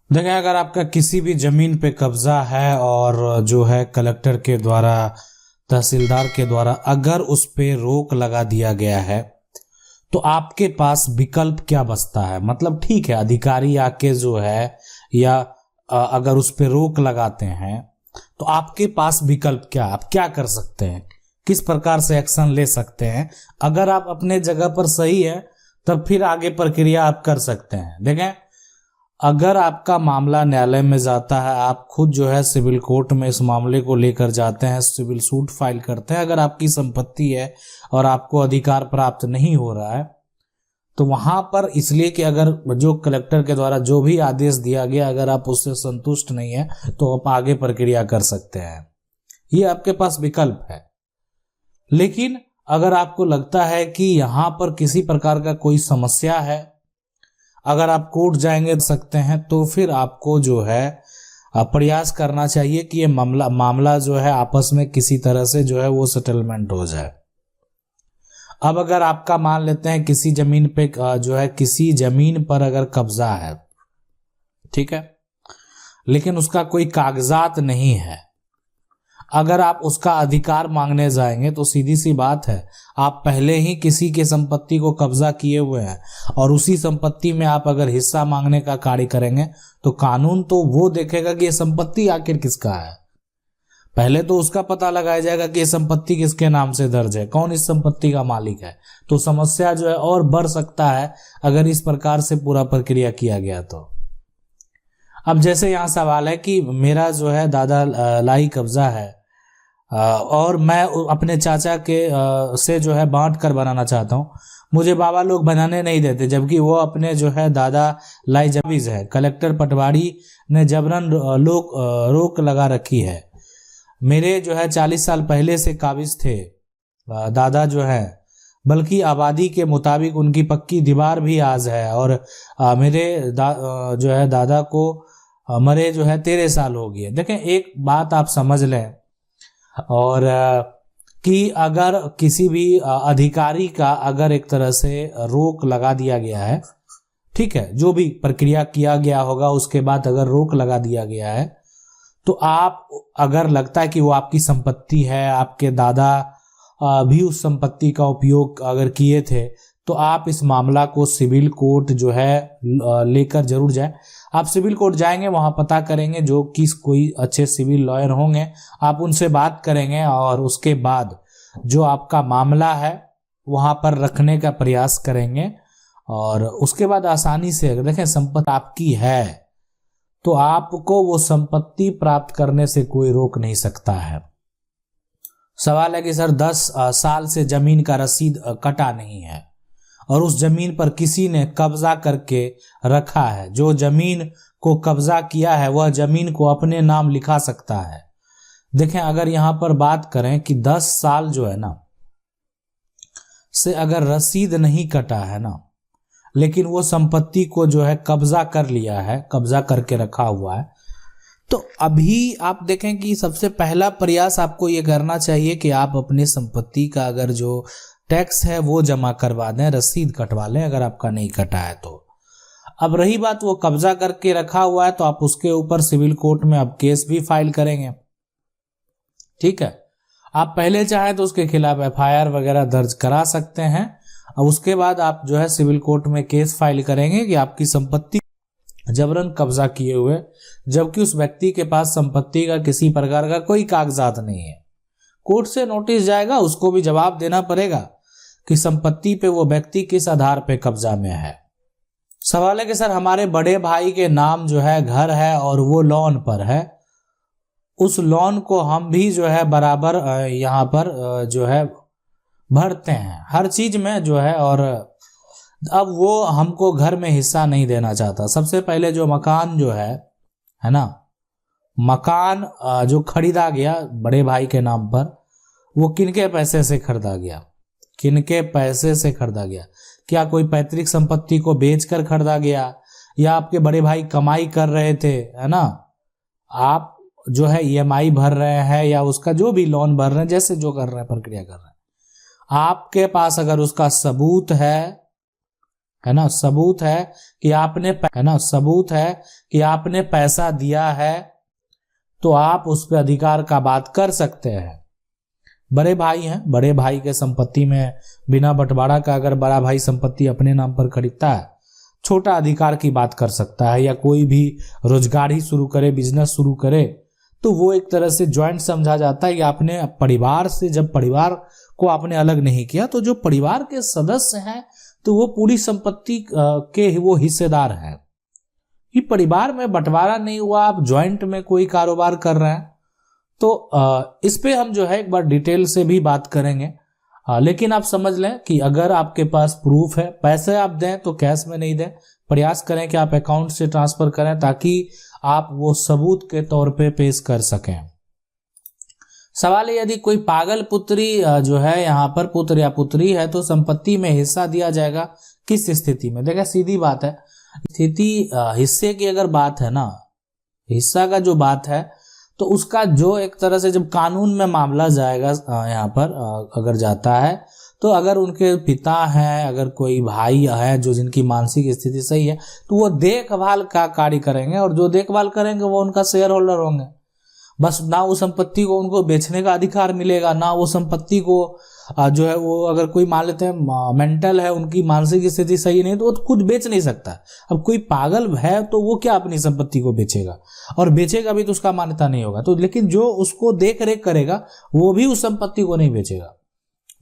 देखिए, अगर आपका किसी भी जमीन पे कब्जा है और जो है कलेक्टर के द्वारा, तहसीलदार के द्वारा अगर उस पे रोक लगा दिया गया है, तो आपके पास विकल्प क्या बचता है? मतलब ठीक है, अधिकारी आके जो है या अगर उस पे रोक लगाते हैं तो आपके पास विकल्प क्या, आप क्या कर सकते हैं, किस प्रकार से एक्शन ले सकते हैं? अगर आप अपने जगह पर सही है तब फिर आगे प्रक्रिया आप कर सकते हैं। देखें, अगर आपका मामला न्यायालय में जाता है, आप खुद जो है सिविल कोर्ट में इस मामले को लेकर जाते हैं, सिविल सूट फाइल करते हैं, अगर आपकी संपत्ति है और आपको अधिकार प्राप्त नहीं हो रहा है, तो वहां पर इसलिए कि अगर जो कलेक्टर के द्वारा जो भी आदेश दिया गया अगर आप उससे संतुष्ट नहीं है तो आप आगे प्रक्रिया कर सकते हैं। ये आपके पास विकल्प है। लेकिन अगर आपको लगता है कि यहां पर किसी प्रकार का कोई समस्या है, अगर आप कोर्ट जाएंगे सकते हैं, तो फिर आपको जो है प्रयास करना चाहिए कि ये मामला जो है आपस में किसी तरह से जो है वो सेटलमेंट हो जाए। अब अगर आपका मान लेते हैं किसी जमीन पे जो है किसी जमीन पर अगर कब्जा है, ठीक है, लेकिन उसका कोई कागजात नहीं है, अगर आप उसका अधिकार मांगने जाएंगे तो सीधी सी बात है, आप पहले ही किसी की संपत्ति को कब्जा किए हुए हैं और उसी संपत्ति में आप अगर हिस्सा मांगने का कार्य करेंगे तो कानून तो वो देखेगा कि ये संपत्ति आखिर किसका है। पहले तो उसका पता लगाया जाएगा कि ये संपत्ति किसके नाम से दर्ज है, कौन इस संपत्ति का मालिक है। तो समस्या जो है और बढ़ सकता है अगर इस प्रकार से पूरा प्रक्रिया किया गया तो। अब जैसे यहाँ सवाल है कि मेरा जो है दादा लाई कब्जा है और मैं अपने चाचा के से जो है बांट कर बनाना चाहता हूँ, मुझे बाबा लोग बनाने नहीं देते, जबकि वो अपने जो है दादा लाई जमीज है। कलेक्टर पटवारी ने जबरन रोक लगा रखी है। मेरे जो है 40 साल पहले से काबिज थे दादा जो है, बल्कि आबादी के मुताबिक उनकी पक्की दीवार भी आज है और मेरे जो है दादा को मरे जो है 13 साल हो गए। देखें, एक बात आप समझ लें और कि अगर किसी भी अधिकारी का अगर एक तरह से रोक लगा दिया गया है, ठीक है, जो भी प्रक्रिया किया गया होगा उसके बाद अगर रोक लगा दिया गया है, तो आप अगर लगता है कि वो आपकी संपत्ति है, आपके दादा भी उस संपत्ति का उपयोग अगर किए थे, तो आप इस मामला को सिविल कोर्ट जो है लेकर जरूर जाएं। आप सिविल कोर्ट जाएंगे, वहां पता करेंगे, जो कि कोई अच्छे सिविल लॉयर होंगे, आप उनसे बात करेंगे और उसके बाद जो आपका मामला है वहां पर रखने का प्रयास करेंगे। और उसके बाद आसानी से, अगर देखें संपत्ति आपकी है तो आपको वो संपत्ति प्राप्त करने से कोई रोक नहीं सकता है। सवाल है कि सर 10 साल से जमीन का रसीद कटा नहीं है और उस जमीन पर किसी ने कब्जा करके रखा है, जो जमीन को कब्जा किया है वह जमीन को अपने नाम लिखा सकता है। देखें, अगर यहां पर बात करें कि 10 साल जो है ना से अगर रसीद नहीं कटा है ना, लेकिन वो संपत्ति को जो है कब्जा कर लिया है, कब्जा करके रखा हुआ है, तो अभी आप देखें कि सबसे पहला प्रयास आपको ये करना चाहिए कि आप अपनी संपत्ति का अगर जो टैक्स है वो जमा करवा दें, रसीद कटवा लें अगर आपका नहीं कटा है तो। अब रही बात वो कब्जा करके रखा हुआ है, तो आप उसके ऊपर सिविल कोर्ट में अब केस भी फाइल करेंगे, ठीक है। आप पहले चाहे तो उसके खिलाफ FIR वगैरह दर्ज करा सकते हैं। अब उसके बाद आप जो है सिविल कोर्ट में केस फाइल करेंगे कि आपकी संपत्ति जबरन कब्जा किए हुए, जबकि उस व्यक्ति के पास संपत्ति का किसी प्रकार का कोई कागजात नहीं है। कोर्ट से नोटिस जाएगा, उसको भी जवाब देना पड़ेगा कि संपत्ति पे वो व्यक्ति किस आधार पे कब्जा में है। सवाल है कि सर हमारे बड़े भाई के नाम जो है घर है और वो लोन पर है, उस लोन को हम भी जो है बराबर यहाँ पर जो है भरते हैं हर चीज में जो है, और अब वो हमको घर में हिस्सा नहीं देना चाहता। सबसे पहले जो मकान जो है ना, मकान जो खरीदा गया बड़े भाई के नाम पर, वो किनके पैसे से खरीदा गया, किनके पैसे से खरीदा गया? क्या कोई पैतृक संपत्ति को बेचकर खरीदा गया, या आपके बड़े भाई कमाई कर रहे थे, है ना, आप जो है EMI भर रहे हैं या उसका जो भी लोन भर रहे हैं, जैसे जो कर रहे हैं प्रक्रिया कर रहे हैं, आपके पास अगर उसका सबूत है है ना, सबूत है कि आपने पैसा दिया है, तो आप उस पर अधिकार का बात कर सकते हैं। बड़े भाई हैं, बड़े भाई के संपत्ति में बिना बंटवारा का अगर बड़ा भाई संपत्ति अपने नाम पर खरीदता है, छोटा अधिकार की बात कर सकता है। या कोई भी रोजगार ही शुरू करे, बिजनेस शुरू करे, तो वो एक तरह से ज्वाइंट समझा जाता है कि आपने परिवार से, जब परिवार को आपने अलग नहीं किया, तो जो परिवार के सदस्य हैं तो वो पूरी संपत्ति के वो हिस्सेदार हैं। कि परिवार में बंटवारा नहीं हुआ, आप ज्वाइंट में कोई कारोबार कर रहे हैं, तो इस पे हम जो है एक बार डिटेल से भी बात करेंगे। लेकिन आप समझ लें कि अगर आपके पास प्रूफ है, पैसे आप दें तो कैश में नहीं दें, प्रयास करें कि आप अकाउंट से ट्रांसफर करें, ताकि आप वो सबूत के तौर पे पेश कर सकें। सवाल है, यदि कोई पागल पुत्री जो है यहाँ पर पुत्र या पुत्री है, तो संपत्ति में हिस्सा दिया जाएगा किस स्थिति में? देखिए सीधी बात है, स्थिति हिस्से की अगर बात है ना, हिस्सा का जो बात है, तो उसका जो एक तरह से जब कानून में मामला जाएगा यहाँ पर अगर जाता है, तो अगर उनके पिता हैं, अगर कोई भाई है जो जिनकी मानसिक स्थिति सही है, तो वो देखभाल का कार्य करेंगे, और जो देखभाल करेंगे वो उनका शेयर होल्डर होंगे। बस ना वो संपत्ति को उनको बेचने का अधिकार मिलेगा, ना वो संपत्ति को जो है वो, अगर कोई मान लेते हैं मेंटल है, उनकी मानसिक स्थिति सही नहीं, तो वो कुछ बेच नहीं सकता। अब कोई पागल है तो वो क्या अपनी संपत्ति को बेचेगा, और बेचेगा भी तो उसका मान्यता नहीं होगा। तो लेकिन जो उसको देख रेख करेगा वो भी उस संपत्ति को नहीं बेचेगा,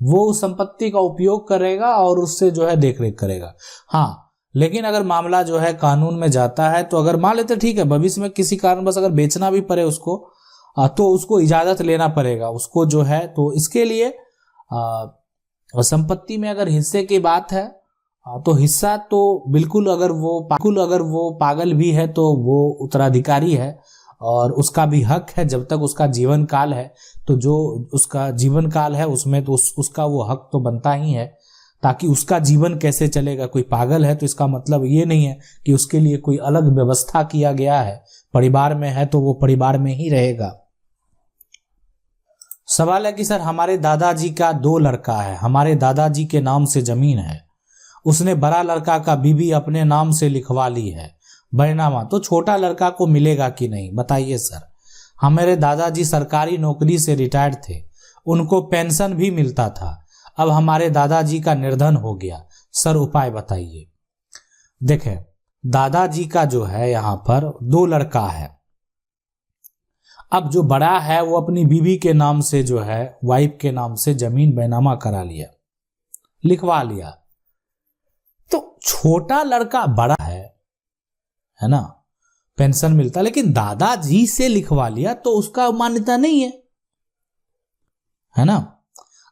वो उस संपत्ति का उपयोग करेगा और उससे जो है देख रेख करेगा। हाँ, लेकिन अगर मामला जो है कानून में जाता है, तो अगर मान लेते ठीक है भविष्य में किसी कारणवश अगर बेचना भी पड़े उसको, तो उसको इजाजत लेना पड़ेगा उसको जो है। तो इसके लिए संपत्ति में अगर हिस्से की बात है, तो हिस्सा तो बिल्कुल, अगर वो पागल भी है तो वो उत्तराधिकारी है, और उसका भी हक है जब तक उसका जीवन काल है। तो जो उसका जीवन काल है उसमें तो उसका वो हक तो बनता ही है, ताकि उसका जीवन कैसे चलेगा। कोई पागल है तो इसका मतलब ये नहीं है कि उसके लिए कोई अलग व्यवस्था किया गया है। परिवार में है तो वो परिवार में ही रहेगा। सवाल है कि सर हमारे दादाजी का 2 लड़का है, हमारे दादाजी के नाम से जमीन है, उसने बड़ा लड़का का बीवी अपने नाम से लिखवा ली है बैनामा, तो छोटा लड़का को मिलेगा कि नहीं? बताइए सर। हमारे दादाजी सरकारी नौकरी से रिटायर्ड थे, उनको पेंशन भी मिलता था, अब हमारे दादाजी का निर्धन हो गया, सर उपाय बताइए। देखें, दादाजी का जो है यहाँ पर 2 लड़का है। अब जो बड़ा है वो अपनी बीवी के नाम से जो है, वाइफ के नाम से जमीन बैनामा करा लिया, लिखवा लिया। तो छोटा लड़का बड़ा है ना, पेंशन मिलता, लेकिन दादाजी से लिखवा लिया तो उसका मान्यता नहीं है ना।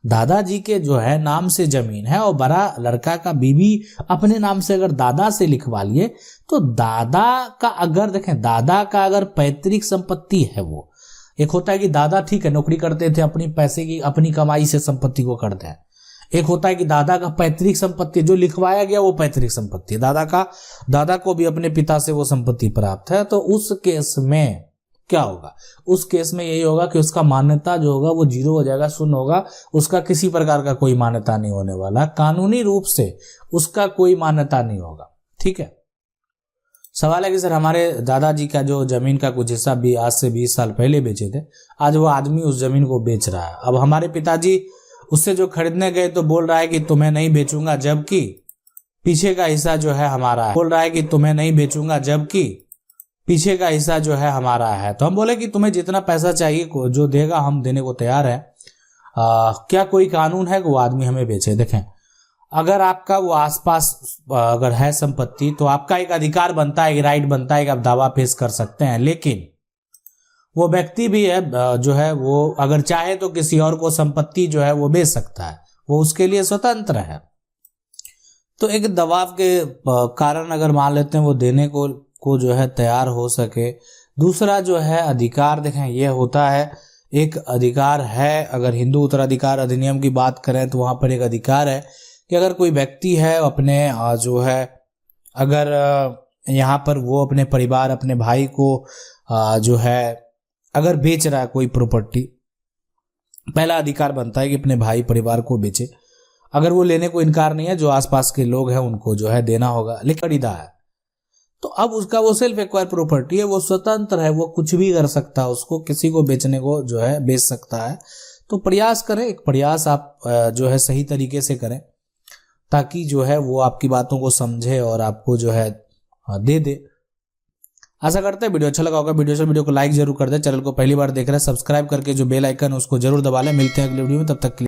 दादाजी के जो है नाम से जमीन है, और बड़ा लड़का का बीवी अपने नाम से अगर दादा से लिखवा लिए, तो दादा का अगर देखें, दादा का अगर पैतृक संपत्ति है, वो एक होता है कि दादा ठीक है नौकरी करते थे, अपनी पैसे की अपनी कमाई से संपत्ति को करते हैं। एक होता है कि दादा का पैतृक संपत्ति जो लिखवाया गया वो पैतृक संपत्ति, दादा को भी अपने पिता से वो संपत्ति प्राप्त है। तो उस केस में क्या होगा? उस केस में यही होगा कि उसका मान्यता जो होगा वो 0 हो जाएगा, 0 होगा, उसका किसी प्रकार का कोई मान्यता नहीं होने वाला, कानूनी रूप से उसका कोई मान्यता नहीं होगा। ठीक है। सवाल है कि सर हमारे दादाजी का जो जमीन का कुछ हिस्सा भी आज से 20 साल पहले बेचे थे, आज वो आदमी उस जमीन को बेच रहा है। अब हमारे पिताजी उससे जो खरीदने गए तो बोल रहा है कि तुम्हें नहीं बेचूंगा, जबकि पीछे का हिस्सा जो है हमारा है। बोल रहा है कि तुम्हें नहीं बेचूंगा, जबकि पीछे का हिस्सा जो है हमारा है। तो हम बोले कि तुम्हें जितना पैसा चाहिए जो देगा हम देने को तैयार है, क्या कोई कानून है कि वो आदमी हमें बेचे? देखें, अगर आपका वो आसपास अगर है संपत्ति, तो आपका एक अधिकार बनता है, राइट बनता है कि आप दावा पेश कर सकते हैं। लेकिन वो व्यक्ति भी है जो है वो अगर चाहे तो किसी और को संपत्ति जो है वो बेच सकता है, वो उसके लिए स्वतंत्र है। तो एक दबाव के कारण अगर मान लेते हैं वो देने को जो है तैयार हो सके। दूसरा जो है अधिकार, देखें ये होता है, एक अधिकार है, अगर हिंदू उत्तराधिकार अधिनियम की बात करें तो वहां पर एक अधिकार है कि अगर कोई व्यक्ति है अपने जो है, अगर यहाँ पर वो अपने परिवार, अपने भाई को जो है अगर बेच रहा है कोई प्रॉपर्टी, पहला अधिकार बनता है कि अपने भाई परिवार को बेचे। अगर वो लेने को इनकार नहीं है, जो आसपास के लोग हैं उनको जो है देना होगा, लेकिन खरीदा है तो अब उसका वो सेल्फ एक्वायर प्रॉपर्टी है, वो स्वतंत्र है, वो कुछ भी कर सकता है, उसको किसी को बेचने को जो है बेच सकता है। तो प्रयास करें, एक प्रयास आप जो है सही तरीके से करें, ताकि जो है वो आपकी बातों को समझे और आपको जो है दे दे। आशा करते हैं वीडियो अच्छा लगा होगा। वीडियो को लाइक जरूर कर दे। चैनल को पहली बार देख रहे हैं, सब्सक्राइब करके जो बेल आइकन है उसको जरूर दबा लें। मिलते हैं अगले वीडियो में, तब तक के लिए।